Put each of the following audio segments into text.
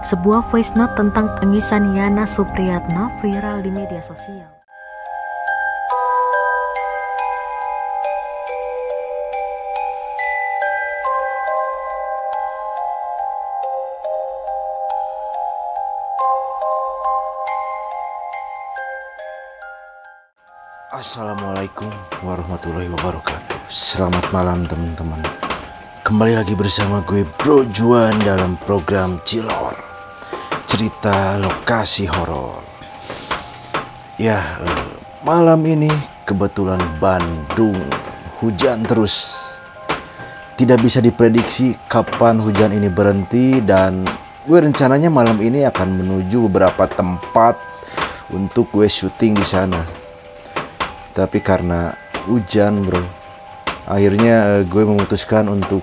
Sebuah voice note tentang tangisan Yana Supriyatna viral di media sosial. Assalamualaikum warahmatullahi wabarakatuh. Selamat malam teman-teman. Kembali lagi bersama gue Bro Juan dalam program Cilor, cerita lokasi horor. Ya, malam ini kebetulan Bandung hujan terus. Tidak bisa diprediksi kapan hujan ini berhenti, dan gue rencananya malam ini akan menuju beberapa tempat untuk gue syuting di sana. Tapi karena hujan bro, akhirnya gue memutuskan untuk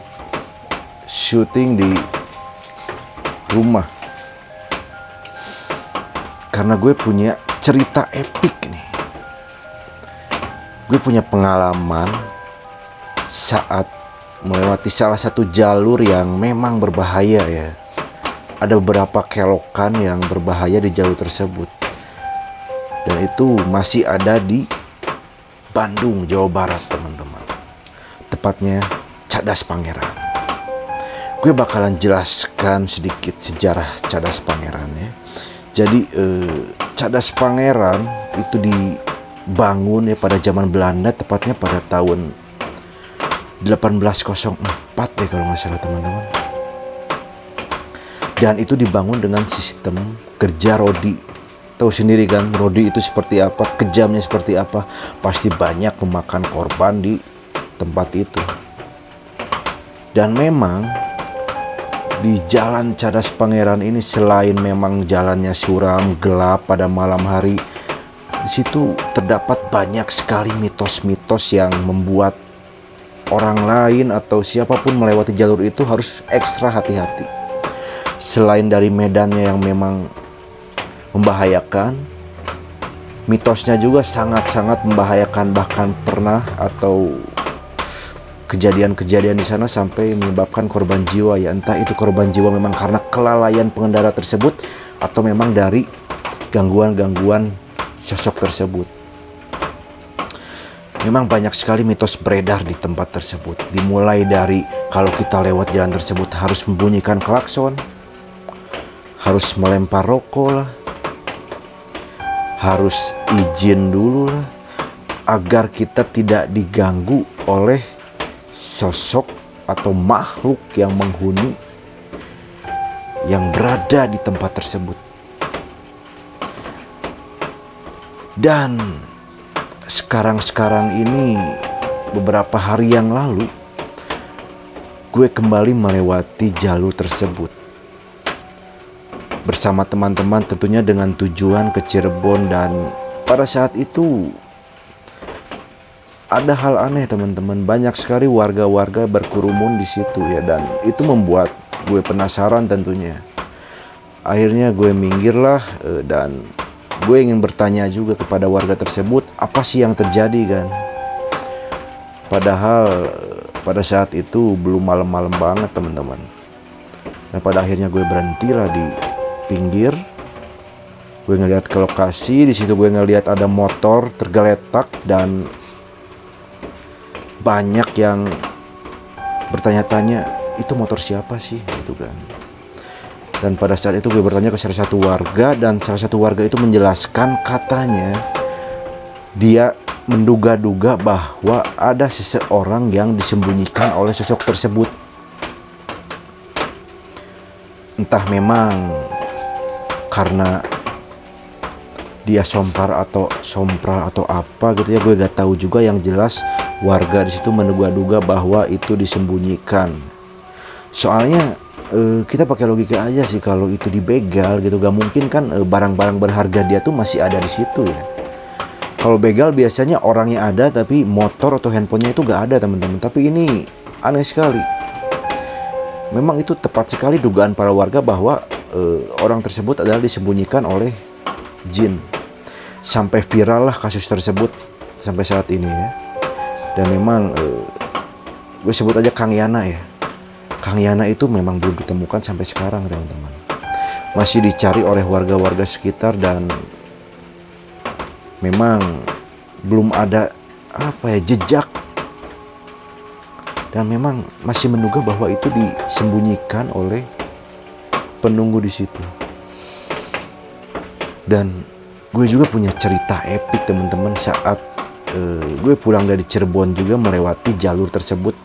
syuting di rumah. Karena gue punya cerita epik nih. Gue punya pengalaman saat melewati salah satu jalur yang memang berbahaya ya. Ada beberapa kelokan yang berbahaya di jalur tersebut. Dan itu masih ada di Bandung, Jawa Barat teman-teman. Tepatnya Cadas Pangeran. Gue bakalan jelaskan sedikit sejarah Cadas Pangeran ya. Jadi Cadas Pangeran itu dibangun ya pada zaman Belanda, tepatnya pada tahun 1804 ya kalau nggak salah teman-teman. Dan itu dibangun dengan sistem kerja rodi. Tahu sendiri kan, rodi itu seperti apa, kejamnya seperti apa. Pasti banyak memakan korban di tempat itu. Dan memang di jalan Cadas Pangeran ini, selain memang jalannya suram, gelap pada malam hari, di situ terdapat banyak sekali mitos-mitos yang membuat orang lain atau siapapun melewati jalur itu harus ekstra hati-hati. Selain dari medannya yang memang membahayakan, mitosnya juga sangat-sangat membahayakan. Bahkan pernah atau kejadian-kejadian di sana sampai menyebabkan korban jiwa ya. Entah itu korban jiwa memang karena kelalaian pengendara tersebut atau memang dari gangguan-gangguan sosok tersebut. Memang banyak sekali mitos beredar di tempat tersebut. Dimulai dari kalau kita lewat jalan tersebut harus membunyikan klakson, harus melempar rokok lah, harus izin dulu lah, agar kita tidak diganggu oleh sosok atau makhluk yang menghuni yang berada di tempat tersebut. Dan sekarang ini, beberapa hari yang lalu, gue kembali melewati jalur tersebut bersama teman-teman, tentunya dengan tujuan ke Cirebon. Dan pada saat itu ada hal aneh teman-teman. Banyak sekali warga-warga berkerumun di situ ya, dan itu membuat gue penasaran tentunya. Akhirnya gue minggirlah dan gue ingin bertanya juga kepada warga tersebut, apa sih yang terjadi kan. Padahal pada saat itu belum malam-malam banget teman-teman. Dan pada akhirnya gue berhentilah di pinggir. Gue ngeliat ke lokasi. Di situ gue ngeliat ada motor tergeletak dan banyak yang bertanya-tanya, itu motor siapa sih gitu kan. Dan pada saat itu gue bertanya ke salah satu warga, dan salah satu warga itu menjelaskan, katanya dia menduga-duga bahwa ada seseorang yang disembunyikan oleh sosok tersebut. Entah memang karena dia sompral atau apa gitu ya, gue gak tahu juga. Yang jelas warga di situ menduga-duga bahwa itu disembunyikan. Soalnya kita pakai logika aja sih, kalau itu dibegal gitu, gak mungkin kan barang-barang berharga dia tuh masih ada di situ ya. Kalau begal biasanya orangnya ada tapi motor atau handphonenya itu gak ada teman-teman. Tapi ini aneh sekali. Memang itu tepat sekali dugaan para warga bahwa orang tersebut adalah disembunyikan oleh jin. Sampai viral lah kasus tersebut sampai saat ini ya. Dan memang gue sebut aja Kang Yana ya. Kang Yana itu memang belum ditemukan sampai sekarang teman-teman. Masih dicari oleh warga-warga sekitar dan memang belum ada jejak. Dan memang masih menduga bahwa itu disembunyikan oleh penunggu di situ. Dan gue juga punya cerita epik teman-teman saat gue pulang dari Cirebon juga melewati jalur tersebut.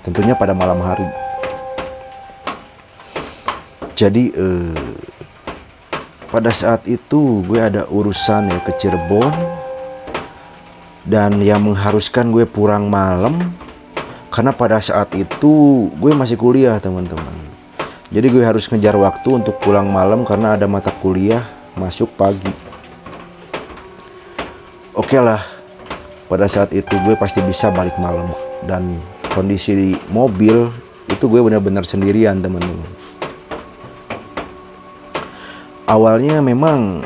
Tentunya pada malam hari. Jadi pada saat itu gue ada urusan ya ke Cirebon. Dan yang mengharuskan gue pulang malam. Karena pada saat itu gue masih kuliah teman-teman. Jadi gue harus ngejar waktu untuk pulang malam karena ada mata kuliah masuk pagi. Oke lah, pada saat itu gue pasti bisa balik malam. Dan kondisi di mobil itu gue benar-benar sendirian teman-teman. Awalnya memang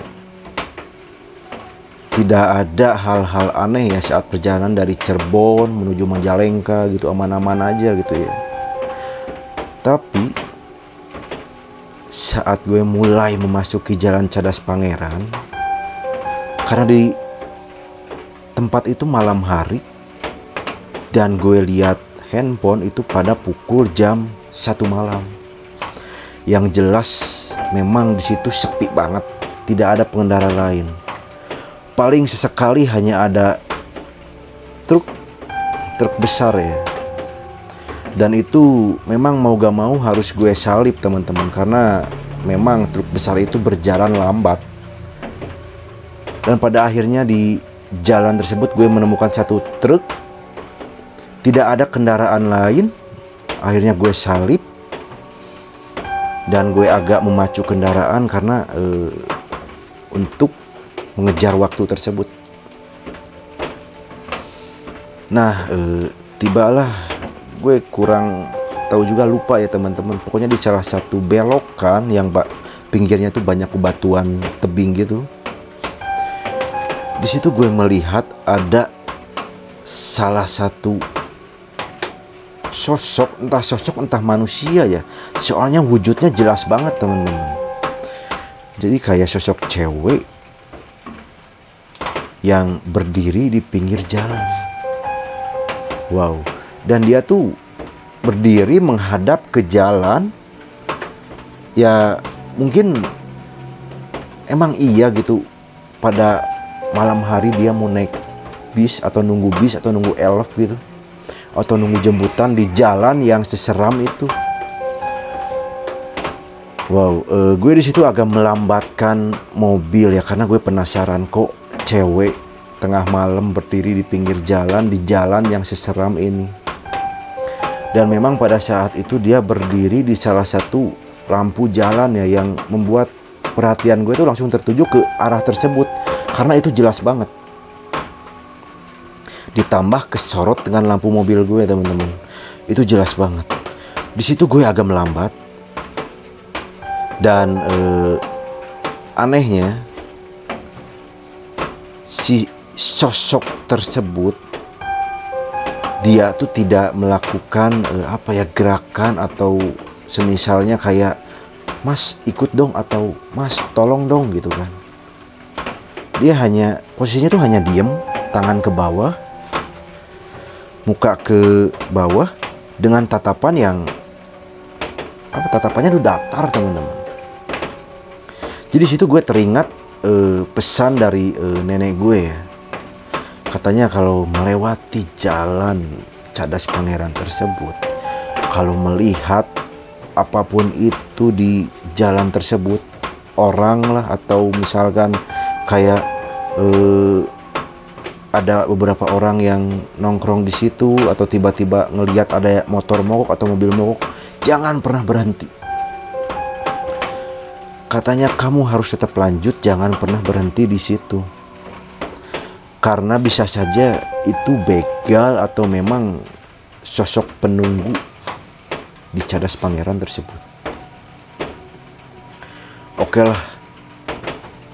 tidak ada hal-hal aneh ya saat perjalanan dari Cirebon menuju Majalengka gitu, aman-aman aja gitu ya. Tapi saat gue mulai memasuki jalan Cadas Pangeran, karena di tempat itu malam hari dan gue lihat handphone itu pada pukul jam 1 malam. Yang jelas memang di situ sepi banget, tidak ada pengendara lain. Paling sesekali hanya ada truk besar ya. Dan itu memang mau gak mau harus gue salip teman-teman. Karena memang truk besar itu berjalan lambat. Dan pada akhirnya di jalan tersebut gue menemukan satu truk. Tidak ada kendaraan lain. Akhirnya gue salip. Dan gue agak memacu kendaraan karena untuk mengejar waktu tersebut. Nah, tibalah gue kurang tahu juga, lupa ya teman-teman. Pokoknya di salah satu belokan yang pinggirnya tuh banyak bebatuan tebing gitu. Di situ gue melihat ada salah satu sosok, entah manusia ya. Soalnya wujudnya jelas banget teman-teman. Jadi kayak sosok cewek yang berdiri di pinggir jalan. Wow. Dan dia tuh berdiri menghadap ke jalan. Ya mungkin emang iya gitu. Pada malam hari dia mau naik bis atau nunggu elf gitu. Atau nunggu jemputan di jalan yang seseram itu. Wow, gue di situ agak melambatkan mobil ya karena gue penasaran kok cewek tengah malam berdiri di pinggir jalan di jalan yang seseram ini. Dan memang pada saat itu dia berdiri di salah satu lampu jalan ya yang membuat perhatian gue tuh langsung tertuju ke arah tersebut karena itu jelas banget. Ditambah kesorot dengan lampu mobil gue teman-teman. Itu jelas banget. Di situ gue agak melambat. Dan anehnya si sosok tersebut dia tuh tidak melakukan gerakan atau semisalnya kayak mas ikut dong atau mas tolong dong gitu kan. Dia hanya posisinya tuh hanya diem, tangan ke bawah, muka ke bawah dengan tatapan yang tatapannya tuh datar teman-teman. Jadi situ gue teringat pesan dari nenek gue ya. Katanya kalau melewati jalan Cadas Pangeran tersebut, kalau melihat apapun itu di jalan tersebut, orang lah atau misalkan kayak ada beberapa orang yang nongkrong di situ atau tiba-tiba ngelihat ada motor mogok atau mobil mogok, jangan pernah berhenti. Katanya kamu harus tetap lanjut, jangan pernah berhenti di situ. Karena bisa saja itu begal atau memang sosok penunggu di Cadas Pangeran tersebut. Oke lah.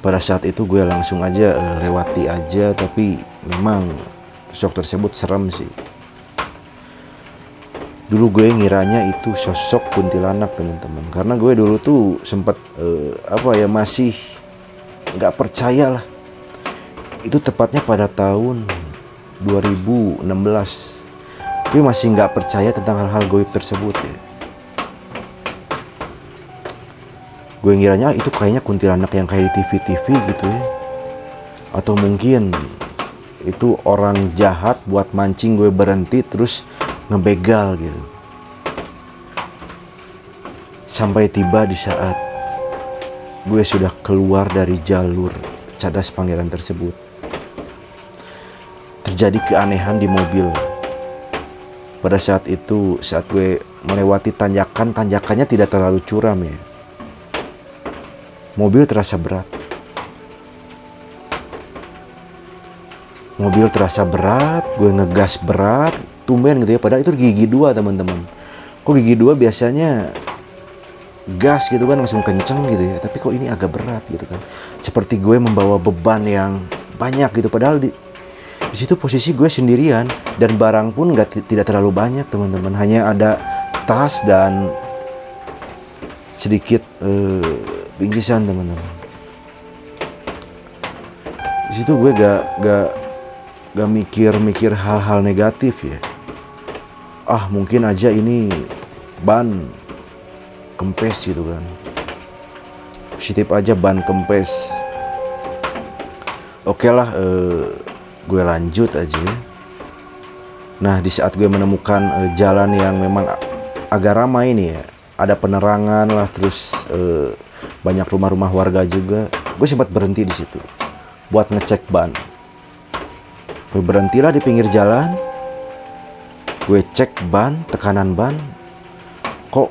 pada saat itu gue langsung aja lewati aja, tapi memang sosok tersebut serem sih. Dulu gue ngiranya itu sosok kuntilanak teman-teman, karena gue dulu tuh sempet masih nggak percaya lah. Itu tepatnya pada tahun 2016, gue masih nggak percaya tentang hal-hal goib tersebut ya. Gue ngiranya itu kayaknya kuntilanak yang kayak di TV-TV gitu ya, atau mungkin itu orang jahat buat mancing gue berhenti terus ngebegal gitu. Sampai tiba di saat gue sudah keluar dari jalur cadas pangeran tersebut, terjadi keanehan di mobil. Pada saat itu, saat gue melewati tanjakannya tidak terlalu curam ya. Mobil terasa berat. Mobil terasa berat, gue ngegas berat, tumben gitu ya. Padahal itu gigi 2 teman-teman. Kok gigi 2 biasanya gas gitu kan langsung kenceng gitu ya. Tapi kok ini agak berat gitu kan. Seperti gue membawa beban yang banyak gitu. Padahal di situ posisi gue sendirian dan barang pun tidak terlalu banyak teman-teman. Hanya ada tas dan sedikit bingkisan teman-teman. Di situ gue gak mikir hal-hal negatif ya. Mungkin aja ini ban kempes gitu kan. Positif aja ban kempes. Oke lah, gue lanjut aja. Nah, di saat gue menemukan jalan yang memang agak ramai nih ya, ada penerangan lah, terus banyak rumah-rumah warga juga. Gue sempat berhenti di situ buat ngecek ban. Gue berhentilah di pinggir jalan. Gue cek ban, tekanan ban, kok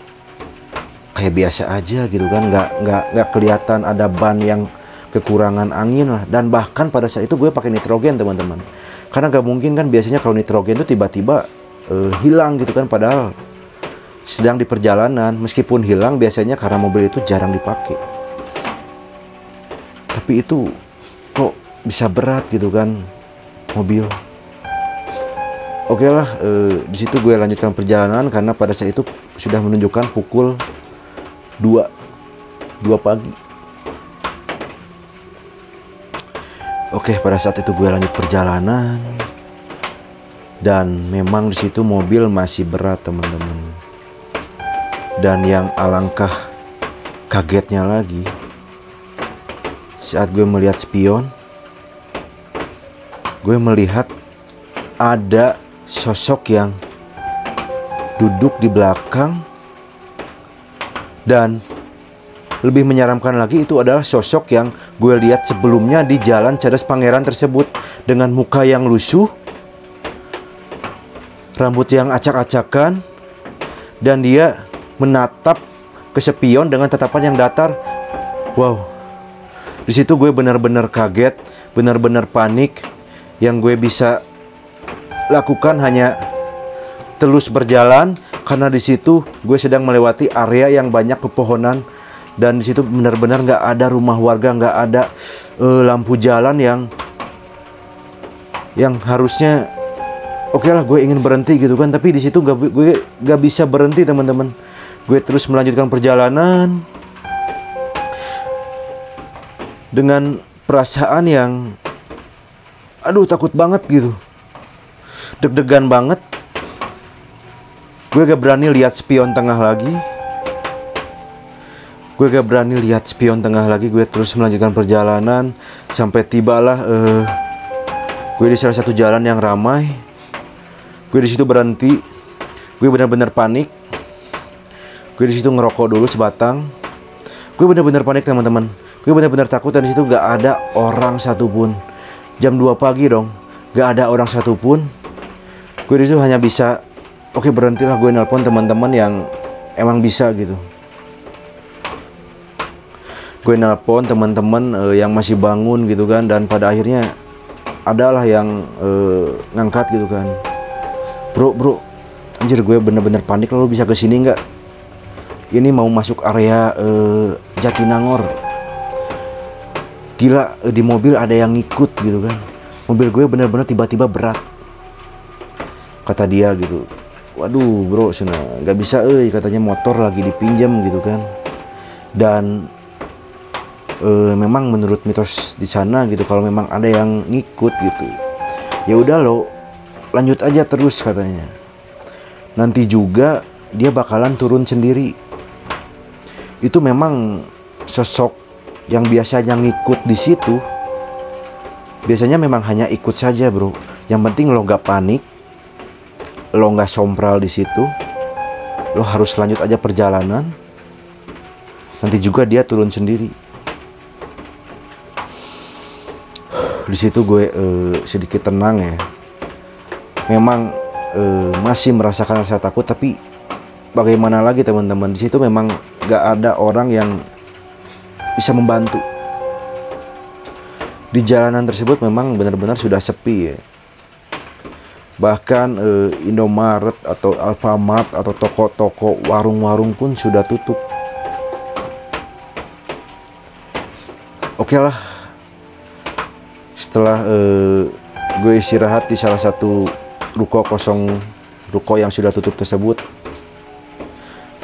kayak biasa aja gitu kan, nggak kelihatan ada ban yang kekurangan angin lah. Dan bahkan pada saat itu gue pakai nitrogen teman-teman, karena nggak mungkin kan biasanya kalau nitrogen itu tiba-tiba hilang gitu kan, padahal sedang di perjalanan. Meskipun hilang biasanya karena mobil itu jarang dipakai, tapi itu kok bisa berat gitu kan mobil. Oke lah, di situ gue lanjutkan perjalanan karena pada saat itu sudah menunjukkan pukul 2 pagi. Oke, pada saat itu gue lanjut perjalanan dan memang di situ mobil masih berat teman-teman. Dan yang alangkah kagetnya lagi, saat gue melihat spion, gue melihat ada sosok yang duduk di belakang. Dan lebih menyeramkan lagi, itu adalah sosok yang gue lihat sebelumnya di jalan cadas pangeran tersebut, dengan muka yang lusuh, rambut yang acak-acakan, dan dia menatap ke spion dengan tatapan yang datar. Wow, di situ gue benar-benar kaget, benar-benar panik. Yang gue bisa lakukan hanya terus berjalan, karena di situ gue sedang melewati area yang banyak pepohonan, dan di situ benar-benar nggak ada rumah warga, nggak ada lampu jalan yang harusnya. Oke lah, gue ingin berhenti gitu kan, tapi di situ gue nggak bisa berhenti teman-teman. Gue terus melanjutkan perjalanan dengan perasaan yang takut banget gitu, deg-degan banget. Gue gak berani lihat spion tengah lagi. Gue terus melanjutkan perjalanan sampai tibalah gue di salah satu jalan yang ramai. Gue di situ berhenti. Gue benar-benar panik. Gue di situ ngerokok dulu sebatang. Gue benar-benar panik teman-teman. Gue benar-benar takut, dan di situ gak ada orang satupun. Jam 2 pagi dong, gak ada orang satupun. Gue di situ hanya bisa, oke berhentilah. Gue nelpon teman-teman yang emang bisa gitu. Gue nelpon teman-teman yang masih bangun gitu kan, dan pada akhirnya adalah yang ngangkat gitu kan. Bro, anjir gue bener-bener panik, lo bisa kesini nggak? Ini mau masuk area Jatinangor. gila, di mobil ada yang ngikut gitu kan. Mobil gue bener-bener tiba-tiba berat, kata dia gitu. Waduh bro, nggak bisa katanya, motor lagi dipinjam gitu kan. Dan memang menurut mitos di sana gitu, kalau memang ada yang ngikut gitu, ya udah lo lanjut aja terus katanya. Nanti juga dia bakalan turun sendiri. Itu memang sosok yang biasanya ngikut di situ, biasanya memang hanya ikut saja bro. Yang penting lo gak panik, lo gak sompral di situ, lo harus lanjut aja perjalanan. Nanti juga dia turun sendiri. Di situ gue sedikit tenang ya. Memang masih merasakan rasa takut, tapi bagaimana lagi teman-teman, di situ memang gak ada orang yang bisa membantu. Di jalanan tersebut memang benar-benar sudah sepi ya. Bahkan Indomaret atau Alfamart atau toko-toko, warung-warung pun sudah tutup. Oke lah, setelah gue istirahat di salah satu ruko yang sudah tutup tersebut,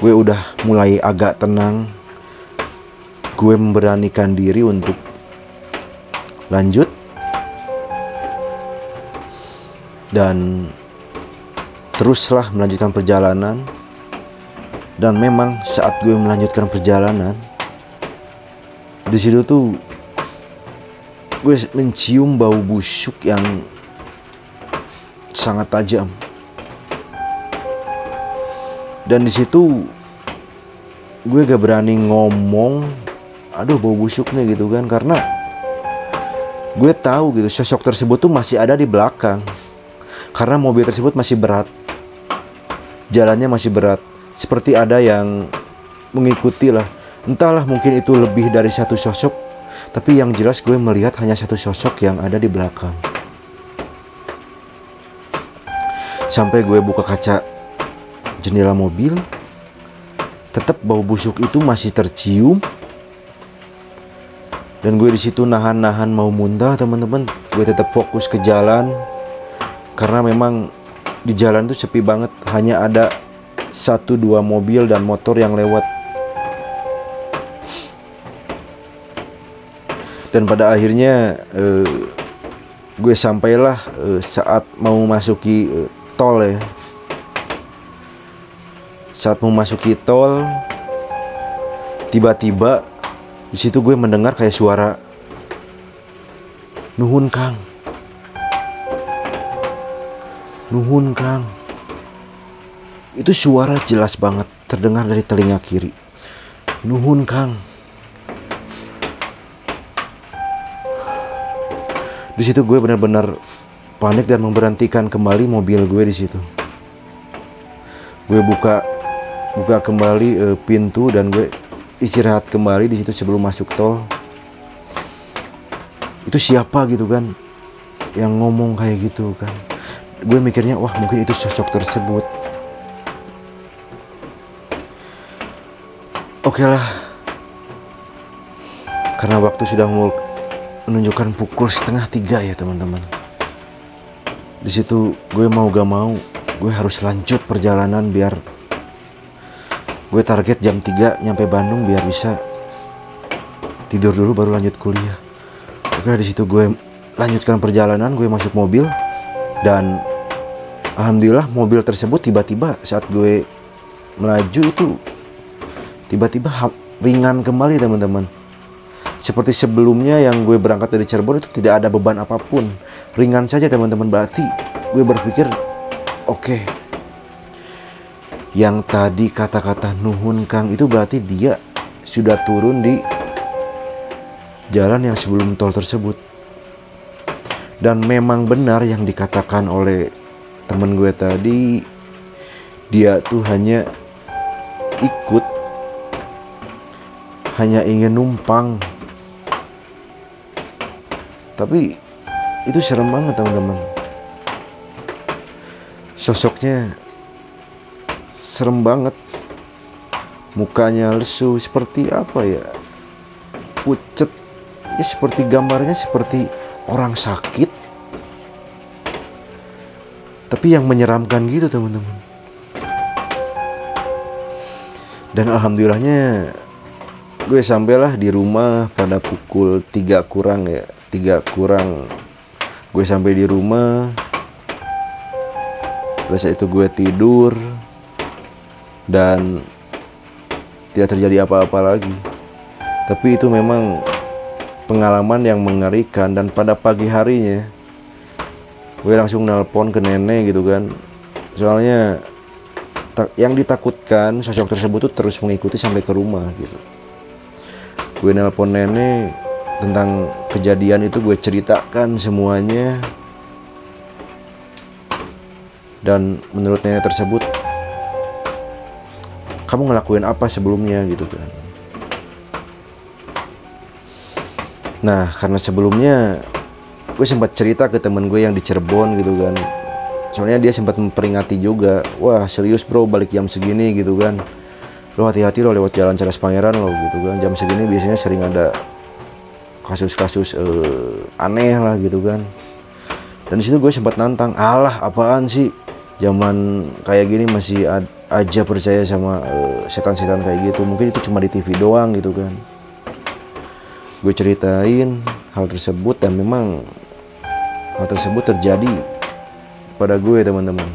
gue udah mulai agak tenang. Gue memberanikan diri untuk lanjut, dan teruslah melanjutkan perjalanan. Dan memang saat gue melanjutkan perjalanan, di situ tuh gue mencium bau busuk yang sangat tajam. Dan di situ gue gak berani ngomong, aduh bau busuk nih gitu kan, karena gue tahu gitu sosok tersebut tuh masih ada di belakang. Karena mobil tersebut masih berat, jalannya masih berat, seperti ada yang mengikuti lah. Entahlah, mungkin itu lebih dari satu sosok, tapi yang jelas gue melihat hanya satu sosok yang ada di belakang. Sampai gue buka kaca jendela mobil, tetap bau busuk itu masih tercium. Dan gue di situ nahan-nahan mau muntah teman-teman. Gue tetap fokus ke jalan, karena memang di jalan tuh sepi banget, hanya ada 1-2 mobil dan motor yang lewat. Dan pada akhirnya gue sampailah saat mau masuki tol ya. Saat mau masuki tol, tiba-tiba di situ gue mendengar kayak suara, "Nuhun Kang, nuhun Kang." Itu suara jelas banget terdengar dari telinga kiri. "Nuhun Kang." Di situ gue benar-benar panik dan memberhentikan kembali mobil gue di situ. Gue buka kembali pintu dan gue istirahat kembali di situ sebelum masuk tol. Itu siapa gitu kan yang ngomong kayak gitu kan? Gue mikirnya, wah mungkin itu sosok tersebut. Oke lah, karena waktu sudah mau menunjukkan pukul 2:30 ya teman-teman. Di situ gue mau gak mau, gue harus lanjut perjalanan biar gue target jam 3 nyampe Bandung biar bisa tidur dulu baru lanjut kuliah. Oke, di situ gue lanjutkan perjalanan, gue masuk mobil, dan alhamdulillah mobil tersebut tiba-tiba saat gue melaju itu tiba-tiba ringan kembali teman-teman. Seperti sebelumnya yang gue berangkat dari Cirebon itu tidak ada beban apapun, ringan saja teman-teman. Berarti gue berpikir, oke, yang tadi kata-kata nuhun Kang itu berarti dia sudah turun di jalan yang sebelum tol tersebut. Dan memang benar yang dikatakan oleh temen gue tadi, dia tuh hanya ikut, hanya ingin numpang. Tapi itu serem banget teman-teman. Sosoknya serem banget. Mukanya lesu, seperti apa ya, pucet ya seperti gambarnya seperti orang sakit, tapi yang menyeramkan gitu teman-teman. Dan alhamdulillahnya gue sampailah di rumah pada pukul 3 kurang ya, 3 kurang gue sampai di rumah. Pada saat itu gue tidur dan tidak terjadi apa-apa lagi. Tapi itu memang pengalaman yang mengerikan. Dan pada pagi harinya gue langsung nelpon ke nenek gitu kan. Soalnya yang ditakutkan sosok tersebut tuh terus mengikuti sampai ke rumah gitu. Gue nelpon nenek tentang kejadian itu, gue ceritakan semuanya. Dan menurut nenek tersebut, kamu ngelakuin apa sebelumnya gitu kan. Nah, karena sebelumnya gue sempat cerita ke temen gue yang di Cirebon gitu kan. Soalnya dia sempat memperingati juga, wah serius bro balik jam segini gitu kan, lo hati-hati lo lewat jalan Cadas Pangeran lo gitu kan, jam segini biasanya sering ada kasus-kasus aneh lah gitu kan. Dan disitu gue sempat nantang, alah apaan sih, zaman kayak gini masih aja percaya sama setan-setan kayak gitu, mungkin itu cuma di TV doang gitu kan. Gue ceritain hal tersebut dan memang hal tersebut terjadi pada gue teman-teman.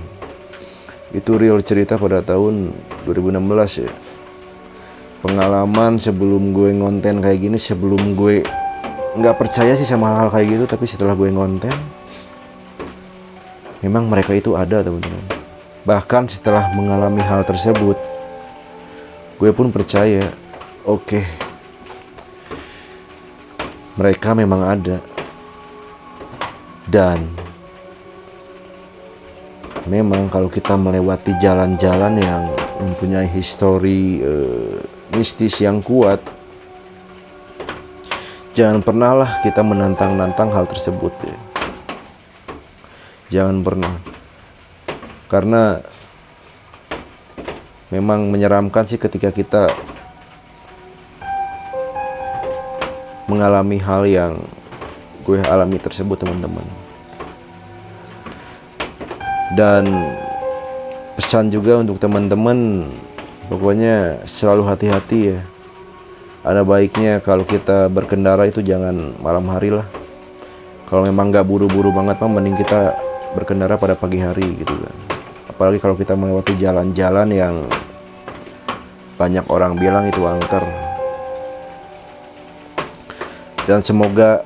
Itu real cerita pada tahun 2016 ya. Pengalaman sebelum gue ngonten kayak gini, sebelum gue nggak percaya sih sama hal-hal kayak gitu, tapi setelah gue ngonten memang mereka itu ada teman-teman. Bahkan setelah mengalami hal tersebut, gue pun percaya, oke, mereka memang ada. Dan memang kalau kita melewati jalan-jalan yang mempunyai histori mistis yang kuat, jangan pernahlah kita menantang-nantang hal tersebut ya. Jangan pernah. Karena memang menyeramkan sih ketika kita mengalami hal yang gue alami tersebut teman-teman. Dan pesan juga untuk teman-teman, pokoknya selalu hati-hati ya. Ada baiknya kalau kita berkendara itu jangan malam hari lah. Kalau memang nggak buru-buru banget mah mending kita berkendara pada pagi hari gitu kan. Apalagi kalau kita melewati jalan-jalan yang banyak orang bilang itu angker. Dan semoga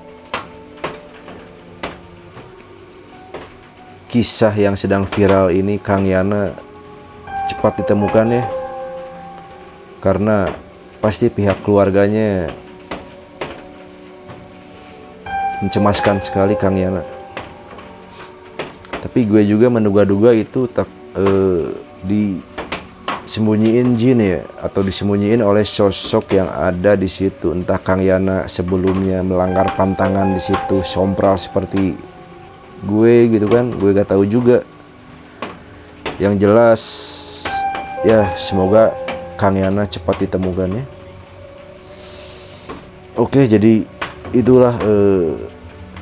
kisah yang sedang viral ini Kang Yana cepat ditemukan ya. Karena pasti pihak keluarganya mencemaskan sekali Kang Yana. Tapi gue juga menduga-duga itu disembunyiin jin ya, atau disembunyiin oleh sosok yang ada di situ. Entah Kang Yana sebelumnya melanggar pantangan di situ, sompral seperti gue gitu kan, gue gak tahu juga. Yang jelas ya semoga Kang Yana cepat ditemukan ya. Oke, jadi itulah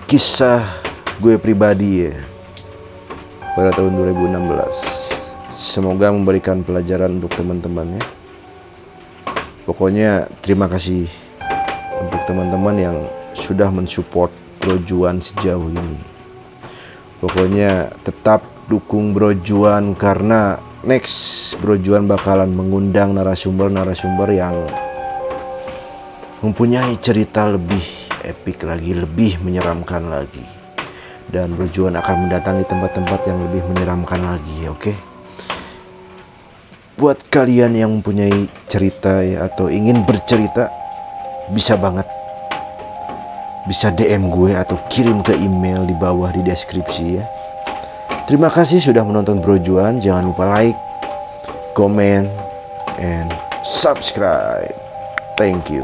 kisah gue pribadi ya pada tahun 2016. Semoga memberikan pelajaran untuk teman-teman ya. Pokoknya terima kasih untuk teman-teman yang sudah mensupport Bro Juan sejauh ini. Pokoknya tetap dukung Bro Juan, karena next Bro Juan bakalan mengundang narasumber-narasumber yang mempunyai cerita lebih epik lagi, lebih menyeramkan lagi. Dan Bro Juan akan mendatangi tempat-tempat yang lebih menyeramkan lagi, oke? Buat kalian yang mempunyai cerita ya, atau ingin bercerita, bisa banget. Bisa DM gue atau kirim ke email di bawah di deskripsi ya. Terima kasih sudah menonton Bro Juan. Jangan lupa like, comment, and subscribe. Thank you.